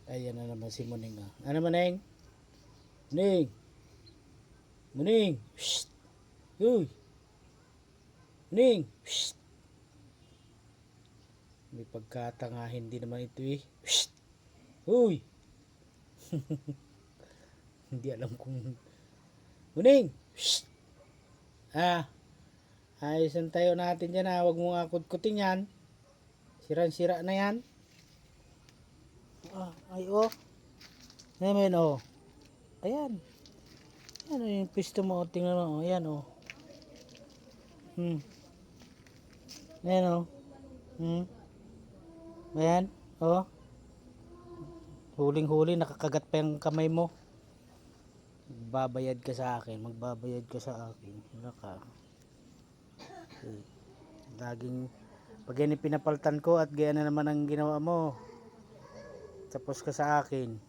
Ayan na naman si Muning. Ah. Ano Muning? Muning! Muning! Shhh! Uy! Muning! Shhh! May pagkatangahin din naman ito eh. Shhh! Uy! Hindi alam kung... Muning! Shhh! Ah! Ayusan tayo natin dyan ha. Huwag mo nga kutkutin yan. Sirang-sira na yan. Ah, ay oh. Ayan oh. Ayan. Ano yung pisto mo? Tingnan mo. Ayan oh. Hmm. Ayan oh. Hmm. Ayan. Oh. Huling-huli. Nakakagat pa yung kamay mo. Magbabayad ka sa akin. Magbabayad ka sa akin. Wala ka. Okay. Laging pag yan pinapaltan ko at gaya na naman ang ginawa mo. Tapos ka sa akin.